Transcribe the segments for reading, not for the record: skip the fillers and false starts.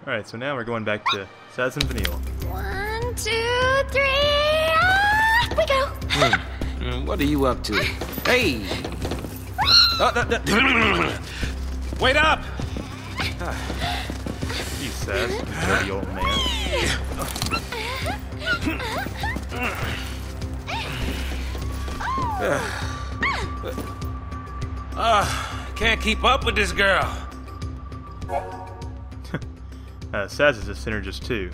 Alright, so now we're going back to Sazh and Vanille. 1, 2, 3, we go! What are you up to? Hey! Wait up! You Sazh, you dirty old man. Can't keep up with this girl. Sazh is a synergist too,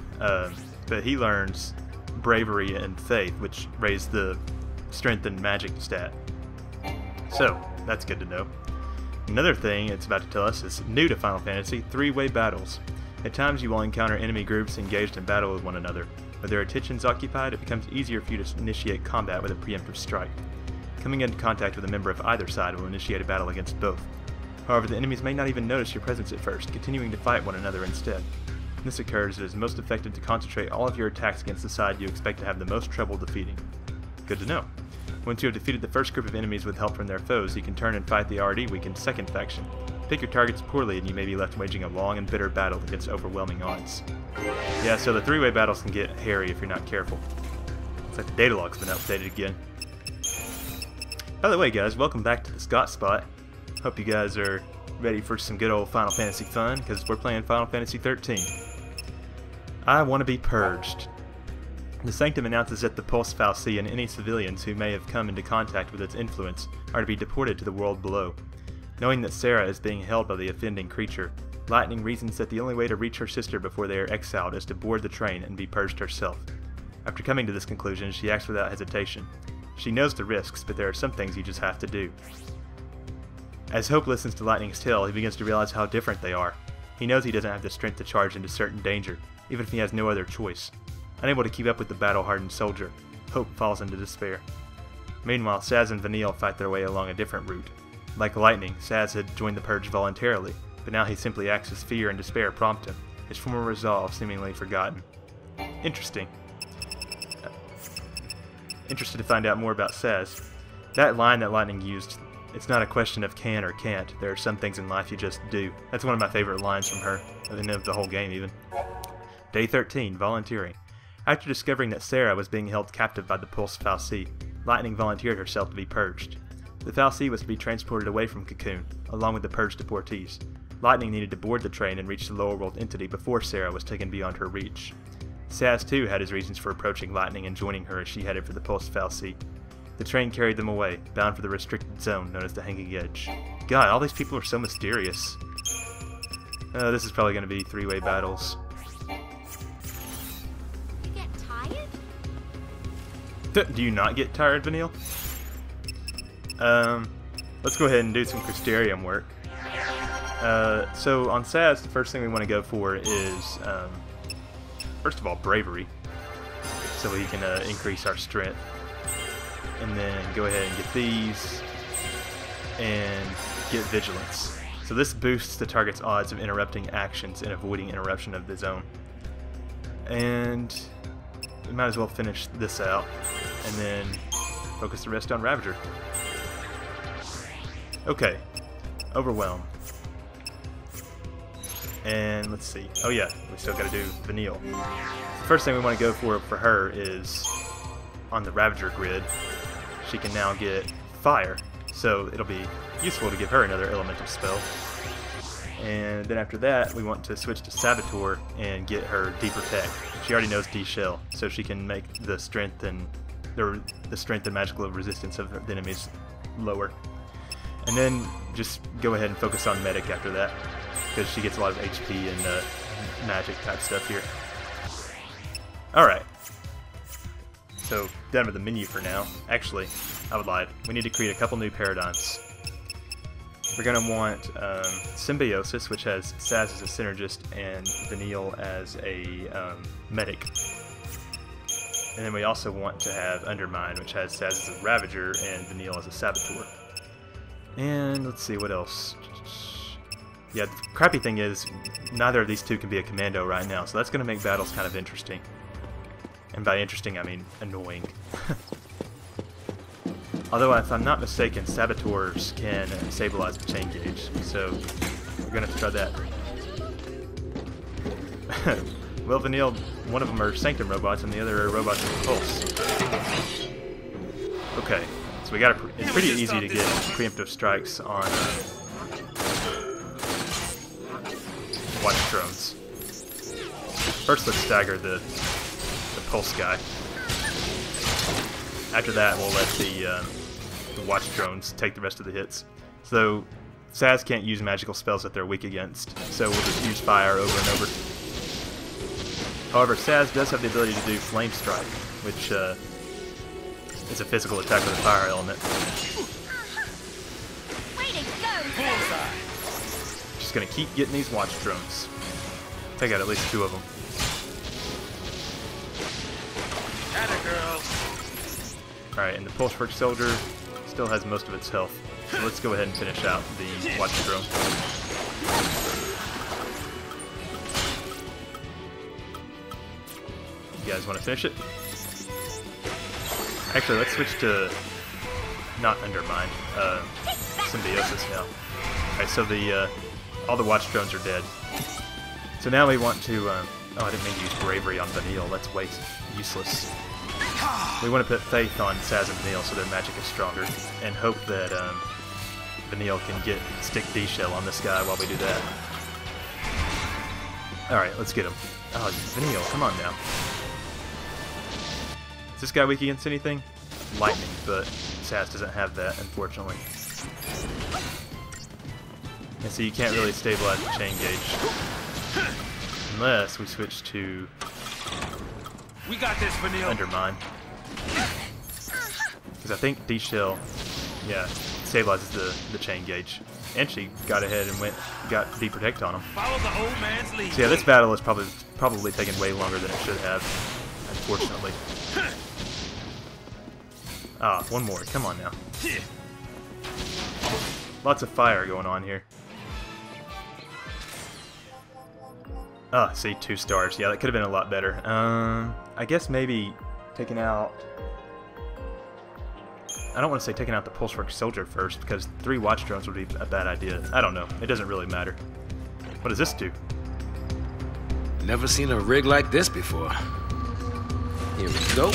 but he learns bravery and faith, which raise the strength and magic stat. So, that's good to know. Another thing it's about to tell us is new to Final Fantasy, three-way battles. At times you will encounter enemy groups engaged in battle with one another. With their attentions occupied, it becomes easier for you to initiate combat with a preemptive strike. Coming into contact with a member of either side will initiate a battle against both. However, the enemies may not even notice your presence at first, continuing to fight one another instead. When this occurs, it is most effective to concentrate all of your attacks against the side you expect to have the most trouble defeating. Good to know. Once you have defeated the first group of enemies with help from their foes, you can turn and fight the already weakened second faction. Pick your targets poorly and you may be left waging a long and bitter battle against overwhelming odds. Yeah, so the three-way battles can get hairy if you're not careful. Looks like the data log's been updated again. By the way, guys, welcome back to TheScottSpot. Hope you guys are ready for some good old Final Fantasy fun, because we're playing Final Fantasy XIII. I want to be purged. The Sanctum announces that the Pulse Fal'Cie and any civilians who may have come into contact with its influence are to be deported to the world below. Knowing that Sarah is being held by the offending creature, Lightning reasons that the only way to reach her sister before they are exiled is to board the train and be purged herself. After coming to this conclusion, she acts without hesitation. She knows the risks, but there are some things you just have to do. As Hope listens to Lightning's tale, he begins to realize how different they are. He knows he doesn't have the strength to charge into certain danger, even if he has no other choice. Unable to keep up with the battle-hardened soldier, Hope falls into despair. Meanwhile, Sazh and Vanille fight their way along a different route. Like Lightning, Sazh had joined the Purge voluntarily, but now he simply acts as fear and despair prompt him, his former resolve seemingly forgotten. Interesting. Interested to find out more about Sazh. That line that Lightning used, it's not a question of can or can't, there are some things in life you just do. That's one of my favorite lines from her, and of the whole game even. Day 13, Volunteering. After discovering that Sarah was being held captive by the Pulse Fal'Cie, Lightning volunteered herself to be purged. The Fal'Cie was to be transported away from Cocoon, along with the purged deportees. Lightning needed to board the train and reach the lower world entity before Sarah was taken beyond her reach. Sazh too had his reasons for approaching Lightning and joining her as she headed for the Pulse Fal'Cie. The train carried them away, bound for the restricted zone known as the Hanging Edge. God, all these people are so mysterious. This is probably going to be three-way battles. You get tired? Do you not get tired, Vanille? Let's go ahead and do some Crystarium work. So on Sazh, the first thing we want to go for is, first of all, bravery, so we can increase our strength. And then go ahead and get these, and get vigilance. So this boosts the target's odds of interrupting actions and avoiding interruption of the zone. And we might as well finish this out, and then focus the rest on Ravager. Okay, Overwhelm. And let's see. Oh yeah, we still gotta do Vanille. The first thing we want to go for her is on the Ravager grid. She can now get Fire, so it'll be useful to give her another elemental spell. And then after that, we want to switch to Saboteur and get her Deeper Tech. She already knows D-Shell, so she can make the strength and magical resistance of the enemies lower. And then just go ahead and focus on Medic after that, because she gets a lot of HP and magic type stuff here. Alright. So, done with the menu for now. Actually, I would lie. We need to create a couple new paradigms. We're going to want Symbiosis, which has Sazh as a Synergist and Vanille as a Medic. And then we also want to have Undermine, which has Sazh as a Ravager and Vanille as a Saboteur. And let's see, what else? Yeah, the crappy thing is, neither of these two can be a commando right now, so that's going to make battles kind of interesting. And by interesting, I mean annoying. Although, if I'm not mistaken, Saboteurs can stabilize the chain gauge, so we're going to try that. Well, Vanille, one of them are Sanctum robots and the other are robots with Pulse. Okay, so we got it's pretty easy to get preemptive strikes on watch drones. First, let's stagger the Pulse guy. After that, we'll let the watch drones take the rest of the hits. So Sazh can't use magical spells that they're weak against, so we'll just use fire over and over. However, Sazh does have the ability to do Flame Strike, which is a physical attack with a fire element. Way to go, Sazh. Just gonna keep getting these watch drones. Take out at least 2 of them. Atta girl. Alright, and the Pulse Work Soldier still has most of its health. So let's go ahead and finish out the watch drone. You guys want to finish it? Actually, let's switch to not Undermine, Symbiosis now. Alright, so all the watch drones are dead. So now we want to, oh, I didn't mean to use Bravery on Vanille, that's useless. We want to put Faith on Sazh and Vanille so their magic is stronger, and hope that Vanille can stick D-Shell on this guy while we do that. Alright, let's get him. Oh, Vanille, come on now. Is this guy weak against anything? Lightning, but Sazh doesn't have that, unfortunately. And so you can't really stabilize the chain gauge. Unless we switch to We got this, Vanille. Undermine. Because I think D-Shell, yeah, stabilizes the chain gauge. And she got ahead and got D-Protect on him. Follow the old man's lead. So yeah, this battle is probably taken way longer than it should have, unfortunately. Ah, one more. Come on now. Lots of fire going on here. Ah, see, 2 stars. Yeah, that could have been a lot better. I guess maybe taking out... I don't want to say taking out the Pulse Work Soldier first, because 3 watch drones would be a bad idea. I don't know. It doesn't really matter. What does this do? Never seen a rig like this before. Here we go.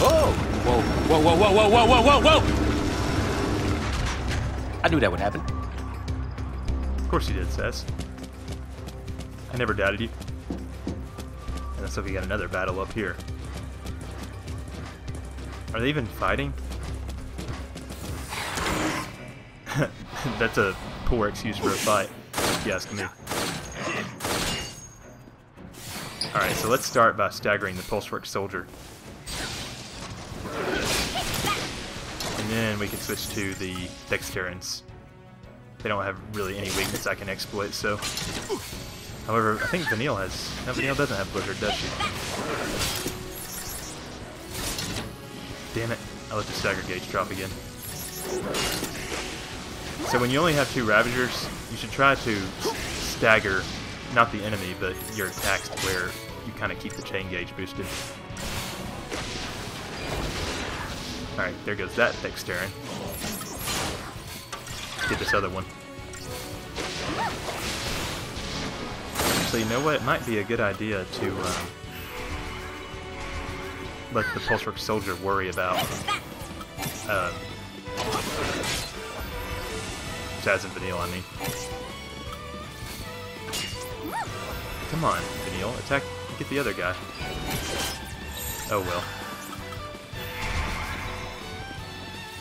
Oh! Whoa, whoa, whoa, whoa, whoa, whoa, whoa, whoa, whoa! I knew that would happen. Of course you did, Sazh. I never doubted you. And let's hope we got another battle up here. Are they even fighting? That's a poor excuse for a fight, if you ask me. Alright, so let's start by staggering the Pulse Work Soldier. And then we can switch to the Dexterans. They don't have really any weakness I can exploit, so... However, I think Vanille has... No, Vanille doesn't have Blizzard, does she? Damn it. I let the stagger gauge drop again. So when you only have 2 Ravagers, you should try to stagger, not the enemy, but your attacks to where you kind of keep the chain gauge boosted. Alright, there goes that Dexteran. Get this other one. So you know what? It might be a good idea to let the Pulse Work Soldier worry about Sazh and Vanille, I mean. Come on, Vanille, attack, get the other guy. Oh well.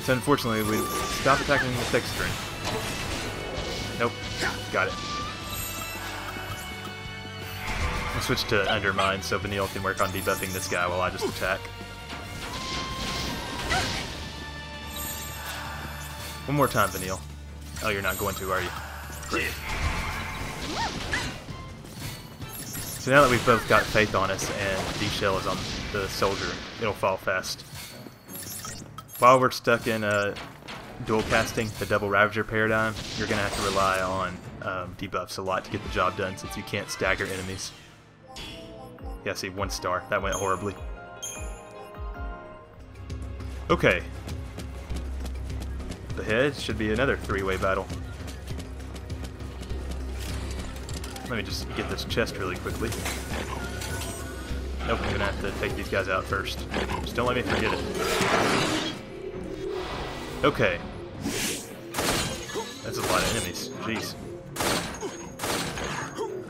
So unfortunately, we stop attacking the Dexteran. Nope, got it. We'll switch to Undermine so Vanille can work on debuffing this guy while I just attack. One more time, Vanille. Oh, you're not going to, are you? Great. So now that we've both got Faith on us and D-Shell is on the Soldier, it'll fall fast. While we're stuck in dual casting, the double Ravager paradigm, you're going to have to rely on debuffs a lot to get the job done since you can't stagger enemies. Yeah, see, 1 star. That went horribly. Okay. Up ahead should be another 3-way battle. Let me just get this chest really quickly. Nope, I'm gonna have to take these guys out first. Just don't let me forget it. Okay. That's a lot of enemies. Jeez.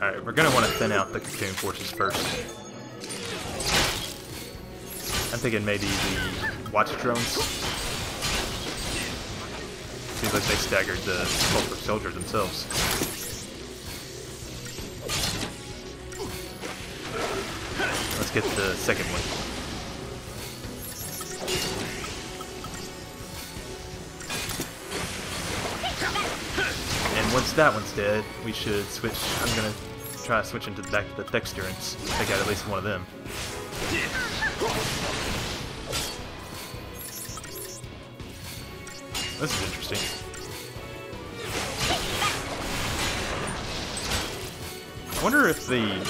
Alright, we're gonna want to thin out the cocoon forces first. I'm thinking maybe the watch drones. Seems like they staggered the Pulsar soldiers themselves. Let's get the second one. And once that one's dead, we should switch. I'm gonna try switching to back to the Dexterants. Take out at least one of them. This is interesting. I wonder if the...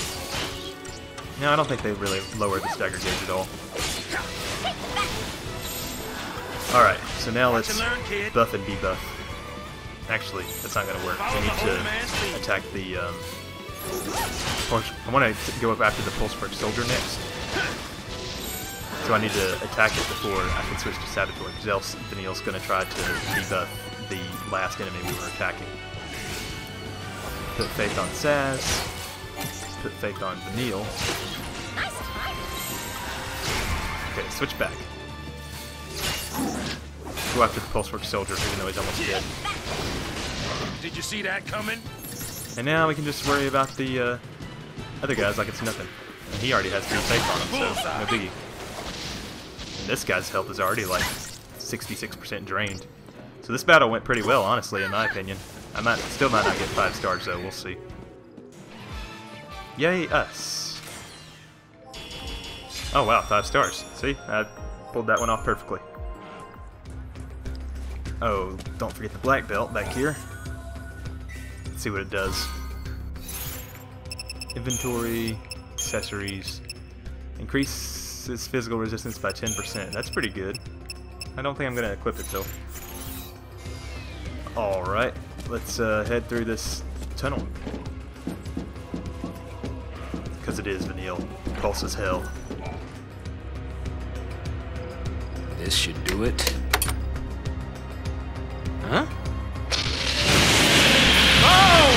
No, I don't think they really lowered the stagger gauge at all. Alright, so now let's buff and debuff. Actually, that's not going to work. We need to attack the... I want to go up after the Pulsar Soldier next. So I need to attack it before I can switch to Saboteur, because else Vanille's going to try to debuff the last enemy we were attacking. Put faith on Sazh. Put faith on Vanille. Okay, switch back. Go after the Pulsar Soldier, even though he's almost dead. Did you see that coming? And now we can just worry about the other guys like it's nothing. And he already has 3 faith on him, so no biggie. This guy's health is already like 66% drained. So this battle went pretty well, honestly, in my opinion. I still might not get 5 stars though, we'll see. Yay us. Oh wow, 5 stars. See, I pulled that one off perfectly. Oh, don't forget the black belt back here. Let's see what it does. Inventory, accessories, increases physical resistance by 10%. That's pretty good. I don't think I'm going to equip it though. Alright, let's head through this tunnel. Because it is Vanille. Pulse as hell. This should do it. Huh? Oh!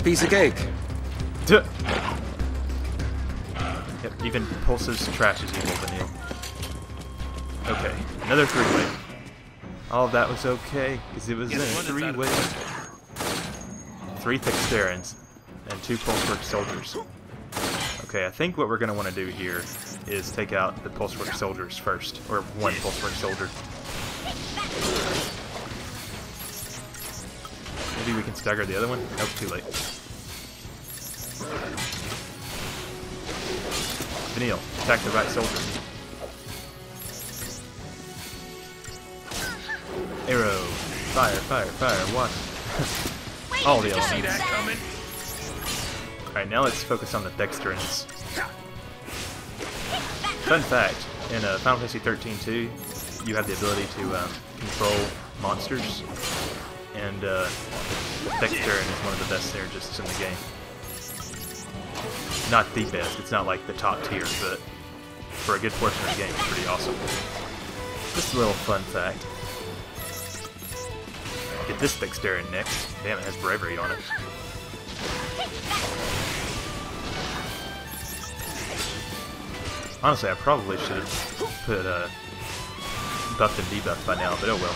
Piece of cake. Duh. Yep, even Pulse's trash is evil, Vanille. Okay, another 3-way. All of that was okay, because it was in a 3-way. 3 Dexterants and 2 Pulsar Soldiers. Okay, I think what we're going to want to do here is take out the Pulsar Soldiers first, or 1 Pulsar Soldier. Maybe we can stagger the other one? Nope, too late. Vanille, attack the right soldier. Arrow. Fire, fire, fire, water. All the elements. Alright, now let's focus on the Dexterants. Fun fact, in Final Fantasy XIII 2, you have the ability to control monsters, and Dexterant is one of the best synergists in the game. Not the best, it's not like the top tier, but for a good portion of the game, it's pretty awesome. Just a little fun fact. Get this Dexterant next. Damn, it has bravery on it. Honestly, I probably should have put buffed and debuffed by now, but oh well.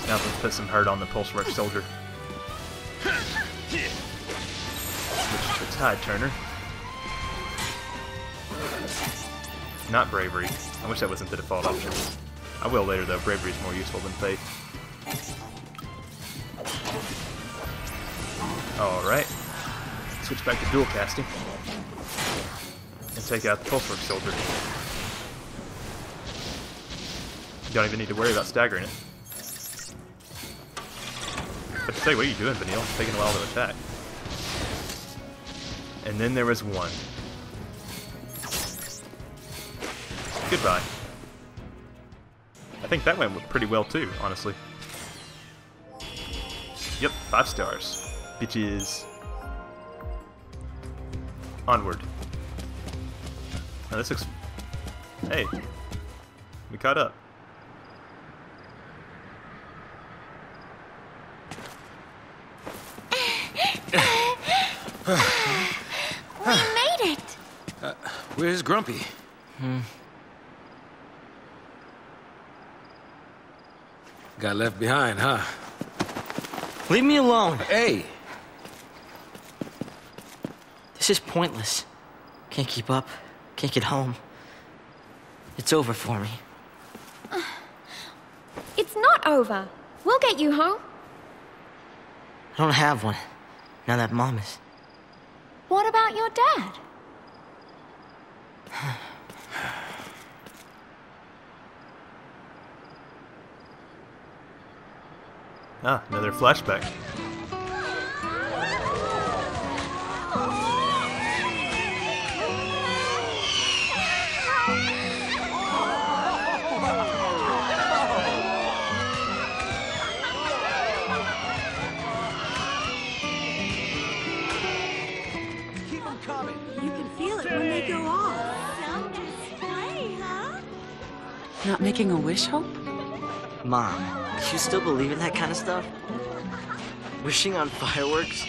Now let's put some hurt on the Pulsar Soldier. Switch to Tide Turner. Not Bravery. I wish that wasn't the default option. I will later though, Bravery is more useful than Faith. Alright. Switch back to dual casting. And take out the Pulsar Soldier. You don't even need to worry about staggering it. But say, what are you doing, Vanille? It's taking a while to attack. And then there was one. Goodbye. I think that went pretty well too, honestly. Yep, 5 stars. Bitches. Onward. Now this looks... Hey. We caught up. We made it! Where's Grumpy? Got left behind, huh? Leave me alone. Hey! This is pointless. Can't keep up. Can't get home. It's over for me. It's not over. We'll get you home. I don't have one. Now that Mom is... What about your dad? Ah, another flashback. You can feel it when they go off. Not making a wish, Hope? Mom, do you still believe in that kind of stuff? Wishing on fireworks?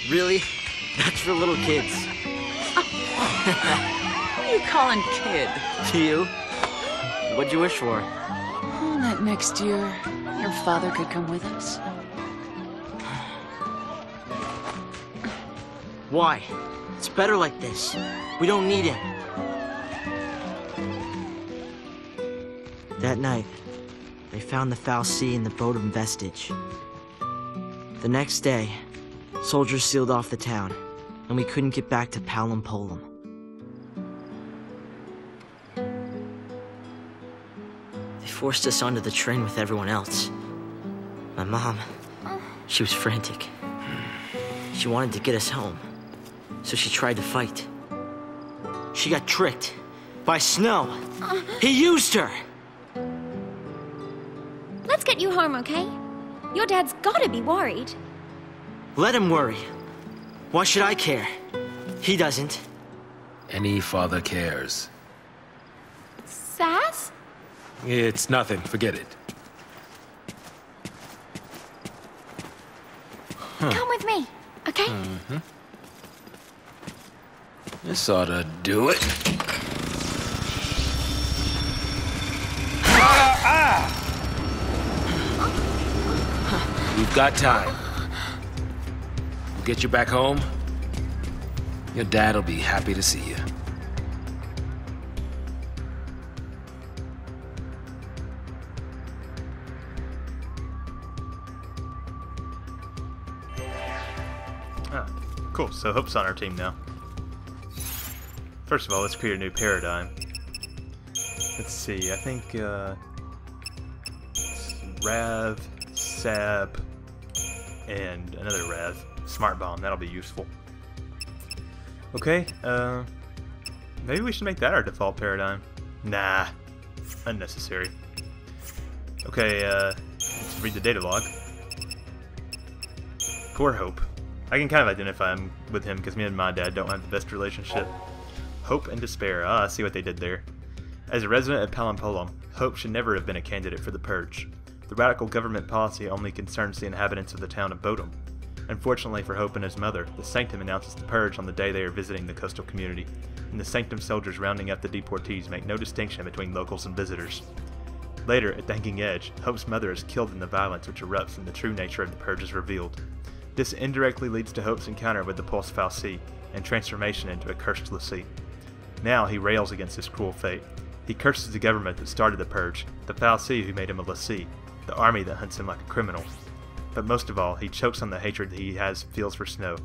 Really? That's for little kids. What are you calling kid? To you? What'd you wish for? Oh, that next year, your father could come with us. Why? It's better like this. We don't need him. That night, they found the Fal'Cie in the Bodum vestige. The next day, soldiers sealed off the town, and we couldn't get back to Palom Polum. They forced us onto the train with everyone else. My mom, she was frantic. She wanted to get us home, so she tried to fight. She got tricked by Snow. He used her! Let's get you home, okay? Your dad's gotta be worried. Let him worry. Why should I care? He doesn't. Any father cares. Sazh? It's nothing. Forget it. Come with me, okay? This ought to do it. We've got time. We'll get you back home. Your dad'll be happy to see you. Ah, cool. So Hope's on our team now. First of all, let's create a new paradigm. Let's see, I think, Rav, Sab, and another Rav. Smart Bomb, that'll be useful. Okay, maybe we should make that our default paradigm. Nah, unnecessary. Okay, let's read the data log. Poor Hope. I can kind of identify with him because me and my dad don't have the best relationship. Hope and despair. Ah, I see what they did there. As a resident of Palom Polum, Hope should never have been a candidate for the Purge. The radical government policy only concerns the inhabitants of the town of Bodum. Unfortunately for Hope and his mother, the Sanctum announces the Purge on the day they are visiting the coastal community, and the Sanctum soldiers rounding up the deportees make no distinction between locals and visitors. Later, at Thanking Edge, Hope's mother is killed in the violence which erupts when the true nature of the Purge is revealed. This indirectly leads to Hope's encounter with the Pulse Fal'Cie and transformation into a cursed l'Cie. Now he rails against this cruel fate. He curses the government that started the Purge, the Fal'Cie who made him a l'Cie, the army that hunts him like a criminal. But most of all, he chokes on the hatred that he feels for Snow,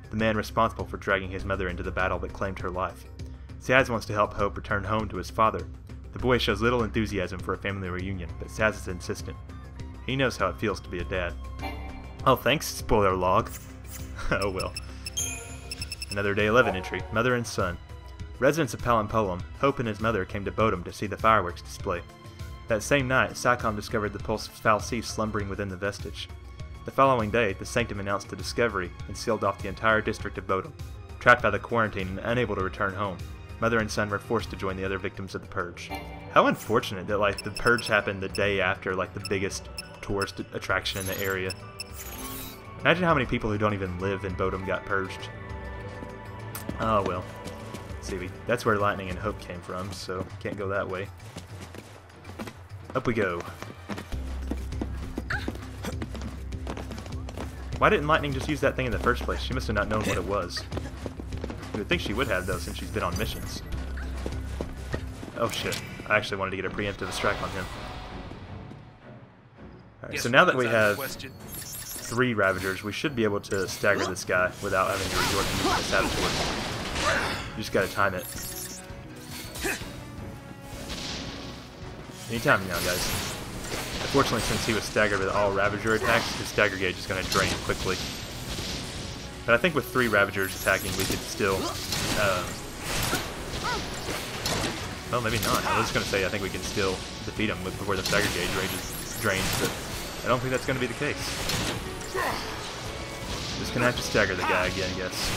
the man responsible for dragging his mother into the battle that claimed her life. Sazh wants to help Hope return home to his father. The boy shows little enthusiasm for a family reunion, but Sazh is insistent. He knows how it feels to be a dad. Oh, thanks, spoiler log. Oh well. Another day 11 entry, Mother and Son. Residents of Palom Polum, Hope and his mother came to Bodum to see the fireworks display. That same night, SACOM discovered the Pulse Fal'Cie slumbering within the vestige. The following day, the Sanctum announced the discovery and sealed off the entire district of Bodom. Trapped by the quarantine and unable to return home, Mother and son were forced to join the other victims of the Purge. How unfortunate that, like, the Purge happened the day after, like, the biggest tourist attraction in the area. Imagine how many people who don't even live in Bodom got purged. Oh, well. Let's see, that's where Lightning and Hope came from, so can't go that way. Up we go. Why didn't Lightning just use that thing in the first place? She must have not known what it was. You would think she would have, though, since she's been on missions. Oh, shit. I actually wanted to get a preemptive strike on him. Alright, so now that we have 3 Ravagers, we should be able to stagger this guy without having to resort to using the Saboteur. You just gotta time it. Anytime now, guys. Unfortunately, since he was staggered with all Ravager attacks, his stagger gauge is going to drain quickly. But I think with 3 Ravagers attacking, we could still... well, maybe not. I was going to say I think we can still defeat him before the stagger gauge drains, but I don't think that's going to be the case. Just going to have to stagger the guy again, I guess.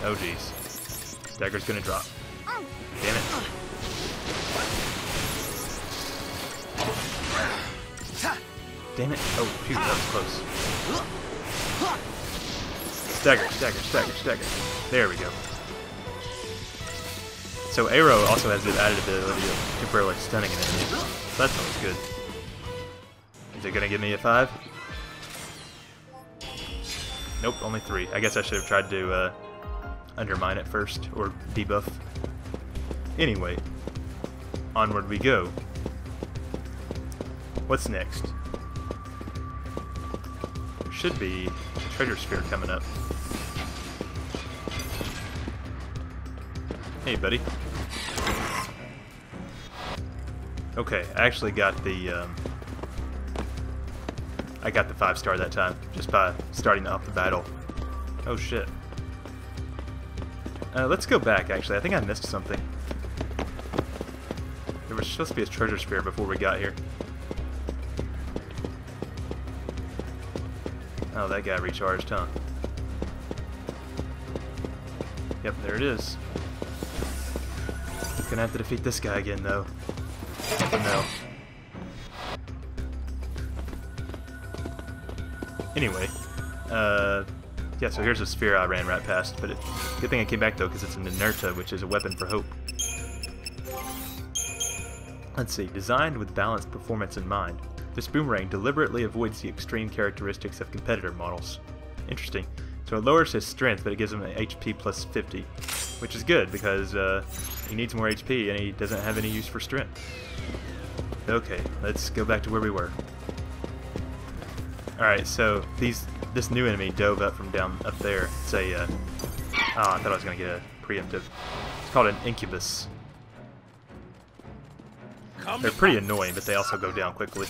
Oh, jeez. Stagger's going to drop. Damn it. Damn it. Oh, phew, that was close. Stagger, stagger, stagger, stagger. There we go. So Arrow also has the added ability of temporarily stunning an enemy. So that's always good. Is it going to give me a 5? Nope, only 3. I guess I should have tried to undermine it first, or debuff. Anyway, onward we go. What's next? There should be a treasure sphere coming up. Hey, buddy. Okay, I actually got the I got the 5-star that time, just by starting off the battle. Oh shit. Let's go back, actually. I think I missed something. There was supposed to be a treasure sphere before we got here. Oh, that guy recharged, huh? Yep, there it is. Gonna have to defeat this guy again, though. Oh, no. Anyway, yeah, so here's a sphere I ran right past, but good thing I came back, though, because it's an Inerta, which is a weapon for hope. Let's see, designed with balanced performance in mind, this boomerang deliberately avoids the extreme characteristics of competitor models. Interesting. So it lowers his strength, but it gives him an HP plus 50, which is good, because he needs more HP, and he doesn't have any use for strength. Okay, let's go back to where we were. Alright, so this new enemy dove up from down up there. It's a, I thought I was going to get a preemptive. It's called an Incubus. They're pretty annoying, but they also go down quickly.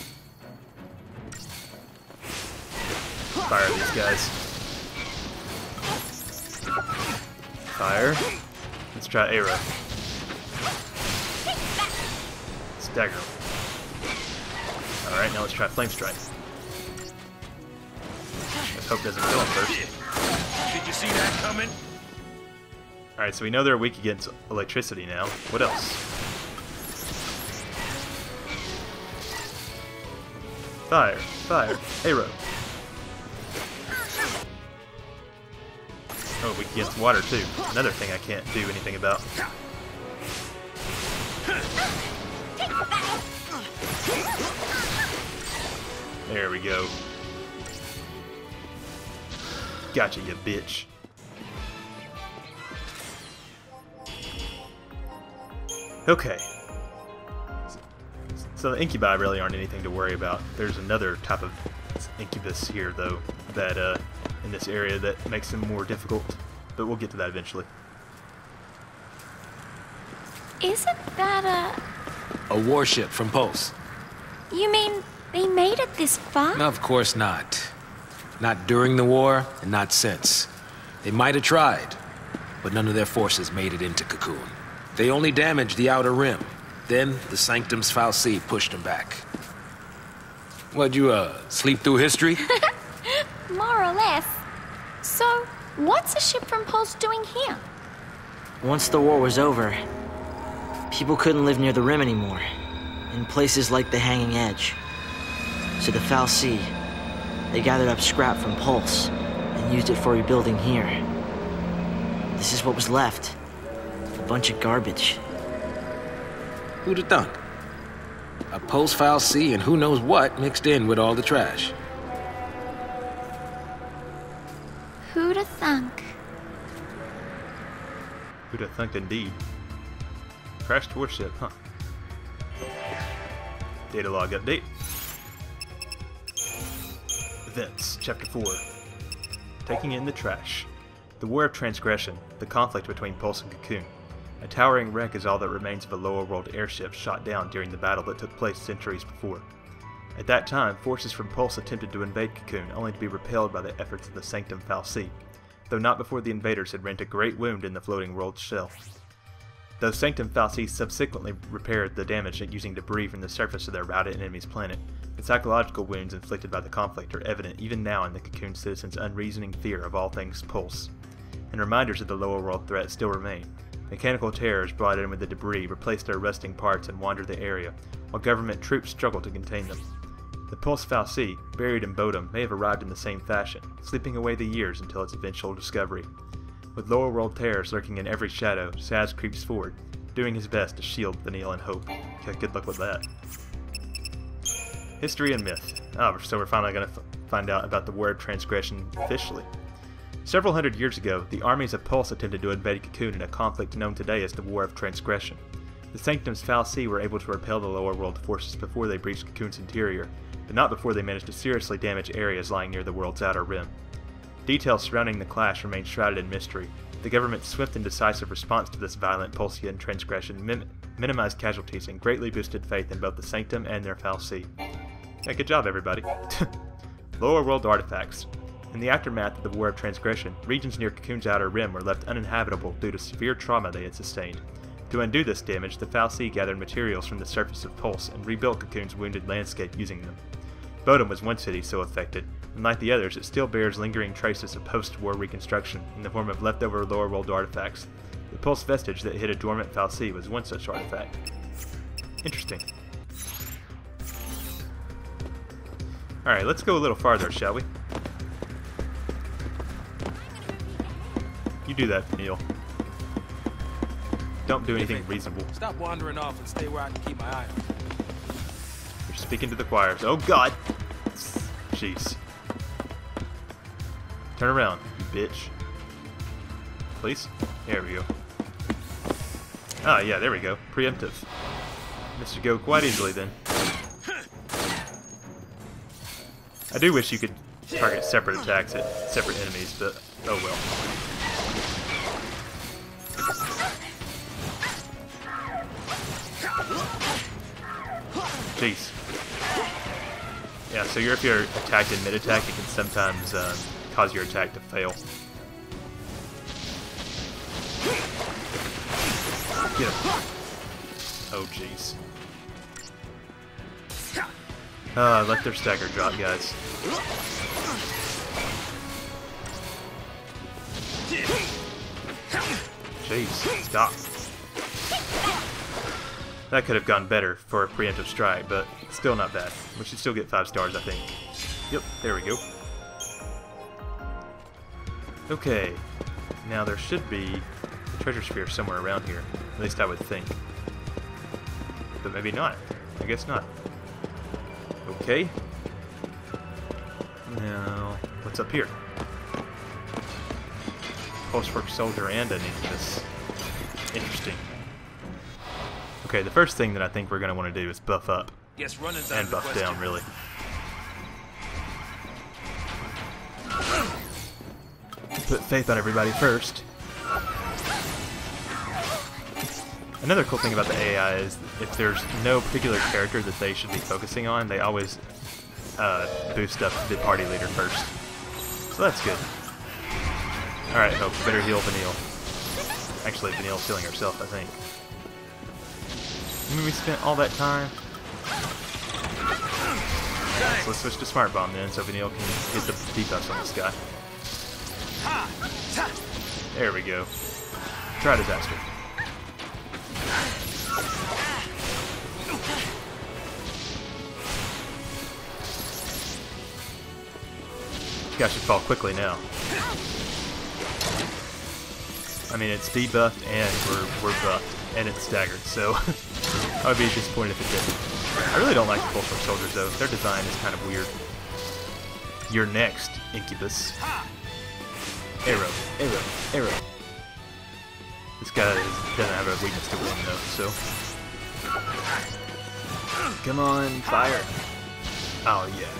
Fire these guys. Fire. Let's try Arrow. Stagger. Alright, now let's try Flame Strike. Let's hope doesn't kill him first. Did you see that coming? Alright, so we know they're weak against electricity now. What else? Fire, fire, Arrow. Oh, weak against water too. Another thing I can't do anything about. There we go. Gotcha, you bitch. Okay. So the incubi really aren't anything to worry about. There's another type of incubus here, though, that in this area that makes them more difficult. But we'll get to that eventually. Isn't that A warship from Pulse. You mean they made it this far? No, of course not. Not during the war, and not since. They might have tried, but none of their forces made it into Cocoon. They only damaged the outer rim. Then the Sanctum's Fal'Cie pushed them back. What'd you, sleep through history? More or less. So, what's a ship from Pulse doing here? Once the war was over, people couldn't live near the rim anymore, in places like the Hanging Edge. So the Fal'Cie, they gathered up scrap from Pulse and used it for rebuilding here. This is what was left. A bunch of garbage. Who'd have thunk? A Pulse Fal'Cie and who knows what mixed in with all the trash. Who'da thunk? Who'da thunk indeed. Crashed warship, huh? Data log update. Events, Chapter 4. Taking in the trash. The War of Transgression, the conflict between Pulse and Cocoon. A towering wreck is all that remains of a lower world airship shot down during the battle that took place centuries before. At that time, forces from Pulse attempted to invade Cocoon, only to be repelled by the efforts of the Sanctum Fal'Cie, though not before the invaders had rent a great wound in the floating world's shell. Though Sanctum Fal'Cie subsequently repaired the damage using debris from the surface of their routed enemy's planet, the psychological wounds inflicted by the conflict are evident even now in the Cocoon citizens' unreasoning fear of all things Pulse. And reminders of the lower world threat still remain. Mechanical terrors brought in with the debris replaced their rusting parts and wandered the area, while government troops struggled to contain them. The Pulse Fal'Cie, buried in Bodom, may have arrived in the same fashion, sleeping away the years until its eventual discovery. With lower world terrors lurking in every shadow, Sazh creeps forward, doing his best to shield Vanille and Hope. Good luck with that. History and myth. So we're finally going to find out about the War of Transgression officially. Several hundred years ago, the armies of Pulse attempted to invade Cocoon in a conflict known today as the War of Transgression. The Sanctum's Fal'Cie were able to repel the lower world forces before they breached Cocoon's interior, but not before they managed to seriously damage areas lying near the world's outer rim. Details surrounding the clash remain shrouded in mystery. The government's swift and decisive response to this violent Pulsian transgression minimized casualties and greatly boosted faith in both the Sanctum and their Fal'Cie. Yeah, good job, everybody. Lower world artifacts. In the aftermath of the War of Transgression, regions near Cocoon's outer rim were left uninhabitable due to severe trauma they had sustained. To undo this damage, the Fal'Cie gathered materials from the surface of Pulse and rebuilt Cocoon's wounded landscape using them. Bodom was one city so affected, and like the others, it still bears lingering traces of post-war reconstruction in the form of leftover lower world artifacts. The Pulse vestige that hid a dormant Fal'Cie was one such artifact. Interesting. Alright, let's go a little farther, shall we? You do that, Vanille. Don't do anything reasonable. Stop wandering off and stay where I can keep my eye on. You're speaking to the choirs. Oh god! Jeez. Turn around, you bitch. Please? There we go. Ah, yeah, there we go. Preemptive. Missed to go quite easily then. I do wish you could target separate attacks at separate enemies, but oh well. Jeez. Yeah, so if you're attacked in mid-attack, it can sometimes cause your attack to fail. Get him. Oh, jeez. Let their stagger drop, guys. Jeez, stop. That could have gone better for a preemptive strike, but still not bad. We should still get 5 stars, I think. Yep, there we go. Okay, now there should be a treasure sphere somewhere around here. At least I would think. But maybe not. I guess not. Okay. Now, what's up here? Pulsework Soldier and an Incubus. Interesting. Okay, the first thing that I think we're going to want to do is buff up. And buff down, really. Put faith on everybody first. Another cool thing about the AI is if there's no particular character that they should be focusing on, they always boost up the party leader first. So that's good. Alright, Hope, better heal Vanille. Actually, Vanille's healing herself, I think. I mean, we spent all that time. So let's switch to Smart Bomb then, so Vanille can get the debuffs on this guy. There we go. Try Disaster. This guy should fall quickly now. I mean, it's debuffed and we're buffed, and it's staggered, so I would be disappointed if it didn't. I really don't like the Pulse Work Soldiers, though. Their design is kind of weird. You're next, Incubus. Arrow, arrow, arrow. This guy doesn't have a weakness to wind, though, so... Come on, fire. Oh, yeah.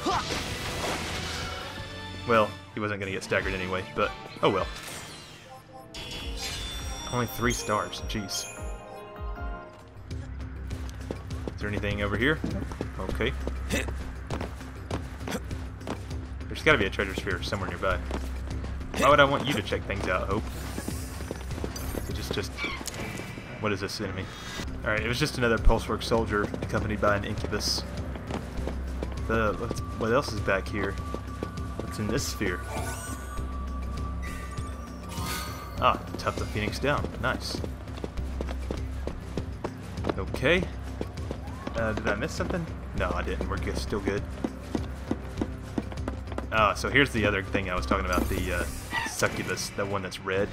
Well, he wasn't going to get staggered anyway, but oh well. Only 3 stars, jeez. Is there anything over here? Okay. There's gotta be a treasure sphere somewhere nearby. Why would I want you to check things out, Hope? Just... What is this enemy? Alright, it was just another Pulsework soldier accompanied by an Incubus. What else is back here? What's in this sphere? Ah, tough the Phoenix down. Nice. Okay. Did I miss something? No, I didn't. We're still good. Ah, so here's the other thing I was talking about, the Succubus, the one that's red.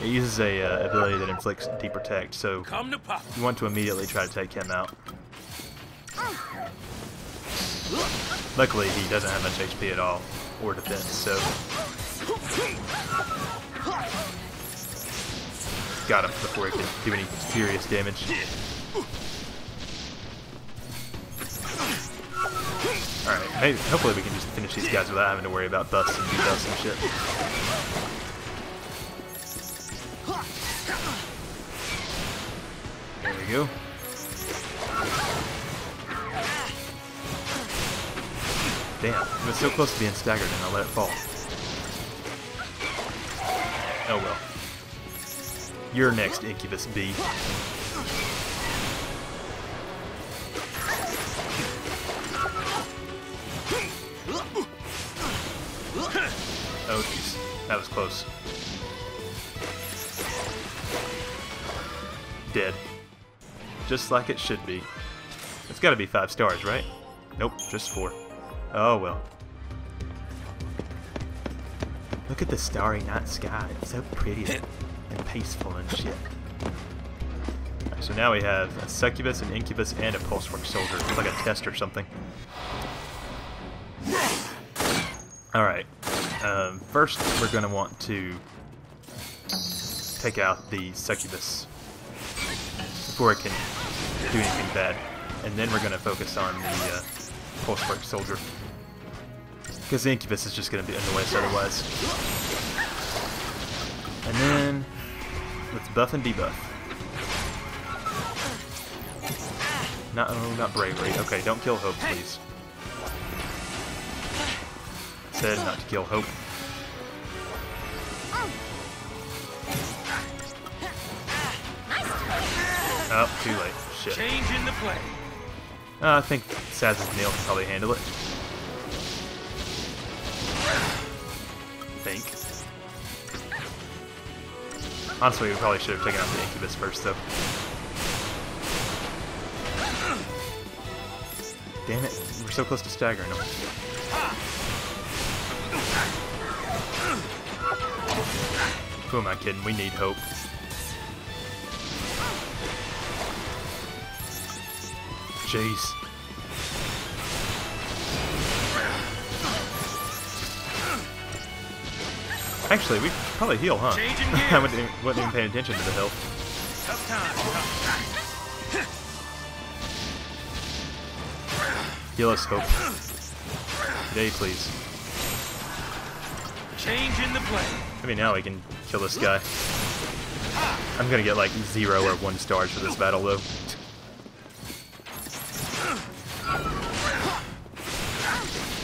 It uses a ability that inflicts Deprotect, so you want to immediately try to take him out. Luckily, he doesn't have much HP at all, or defense, so... Got him before he could do any serious damage. Alright, hopefully we can just finish these guys without having to worry about buffs and debuffs and shit. There we go. Damn, it was so close to being staggered and I let it fall. Oh well. You're next, Incubus B. Oh jeez, that was close. Dead. Just like it should be. It's gotta be 5 stars, right? Nope, just 4. Oh well. Look at the starry night sky. It's so pretty and peaceful and shit. Right, so now we have a Succubus, an Incubus, and a Pulsework soldier. It's like a test or something. Alright. First, we're going to want to take out the Succubus before it can do anything bad. And then we're going to focus on the Pulsework soldier. Because the Incubus is just going to be in the way otherwise. And then, let's buff and debuff. Not bravery. Okay, don't kill Hope, please. Said not to kill Hope. Oh, too late. Shit. Change in the play. I think Sazh and Vanille can probably handle it. Honestly, we probably should have taken out the Incubus first, though. Damn it, we're so close to staggering them. Who am I kidding? We need Hope. Jeez. Actually, we should probably heal, huh? I wasn't even paying attention to the health. Tough time. Heal us, Hope. Today, please. Change in the play. Maybe now we can kill this guy. I'm gonna get like 0 or 1 stars for this battle, though.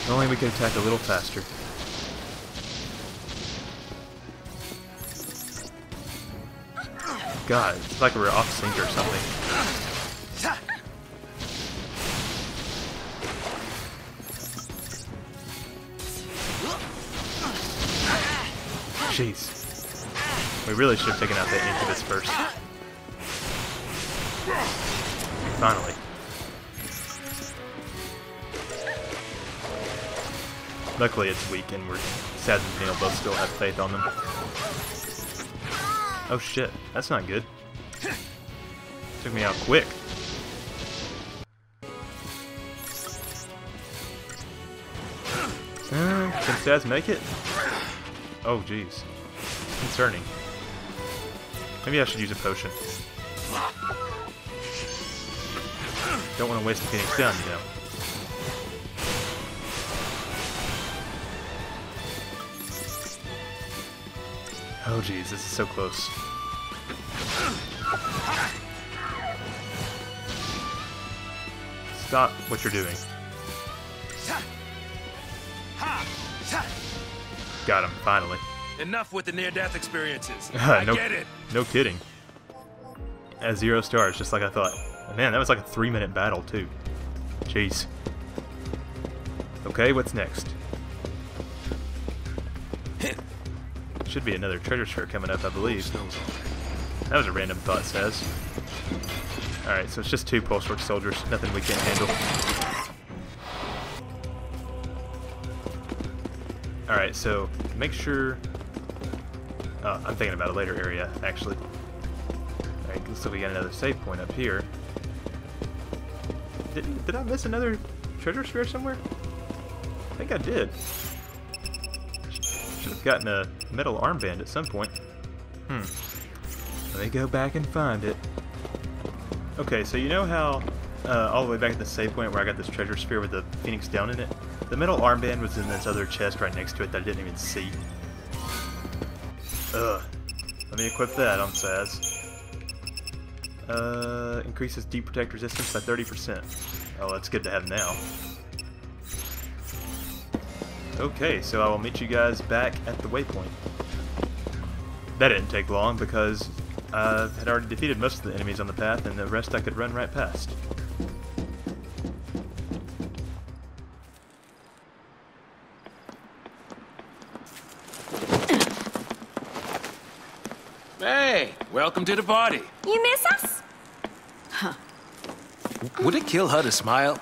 If only we could attack a little faster. God, it's like we're off sync or something. Jeez. We really should have taken out that Incubus first. Finally. Luckily it's weak and Sazh and Vanille both still have faith on them. Oh shit, that's not good. Took me out quick. Can Sazh make it? Oh jeez. Concerning. Maybe I should use a potion. Don't want to waste a Phoenix down, you know. Oh jeez, this is so close. Stop what you're doing. Got him, finally. Enough with the near-death experiences. I get it. No kidding. At 0 stars, just like I thought. Man, that was like a 3-minute battle, too. Jeez. Okay, what's next? Should be another treasure sphere coming up, I believe. That was a random thought, Sazh. Alright, so it's just 2 pulse torch soldiers. Nothing we can't handle. Alright, so make sure... Oh, I'm thinking about a later area, actually. Alright, so we got another save point up here. Did I miss another treasure sphere somewhere? I think I did. Should have gotten a metal armband at some point. Let me go back and find it. Okay, so you know how all the way back at the save point where I got this treasure sphere with the Phoenix down in it? The metal armband was in this other chest right next to it that I didn't even see. Ugh. Let me equip that on Sazh. Increases deep protect resistance by 30%. Oh, that's good to have now. Okay, so I will meet you guys back at the waypoint. That didn't take long because I had already defeated most of the enemies on the path and the rest I could run right past. Hey, welcome to the party. You miss us? Would it kill her to smile?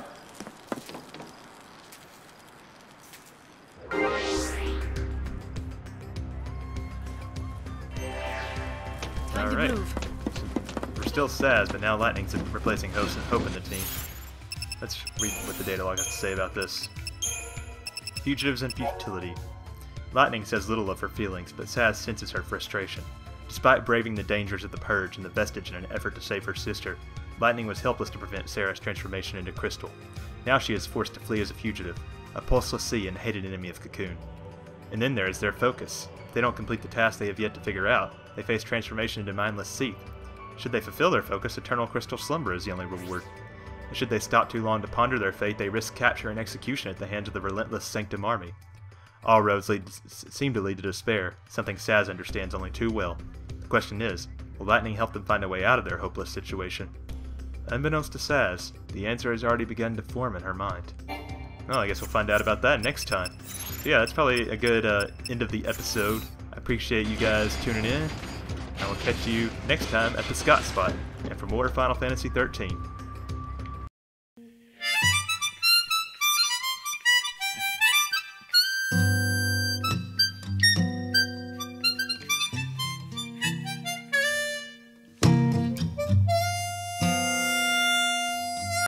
Alright. We're still Sazh, but now Lightning's replacing Hope in the team. Let's read what the data log has to say about this. Fugitives and Futility. Lightning says little of her feelings, but Sazh senses her frustration. Despite braving the dangers of the Purge and the Vestige in an effort to save her sister, Lightning was helpless to prevent Sarah's transformation into Crystal. Now she is forced to flee as a fugitive, a pulseless sea and hated enemy of Cocoon. And then there is their focus. If they don't complete the task they have yet to figure out, they face transformation into mindless Seath. Should they fulfill their focus, eternal crystal slumber is the only reward. And should they stop too long to ponder their fate, they risk capture and execution at the hands of the relentless Sanctum Army. All roads seem to lead to despair, something Sazh understands only too well. The question is, will Lightning help them find a way out of their hopeless situation? Unbeknownst to Sazh, the answer has already begun to form in her mind. Well, I guess we'll find out about that next time. So yeah, that's probably a good end of the episode. I appreciate you guys tuning in, and we'll catch you next time at TheScottSpot, and for more Final Fantasy XIII.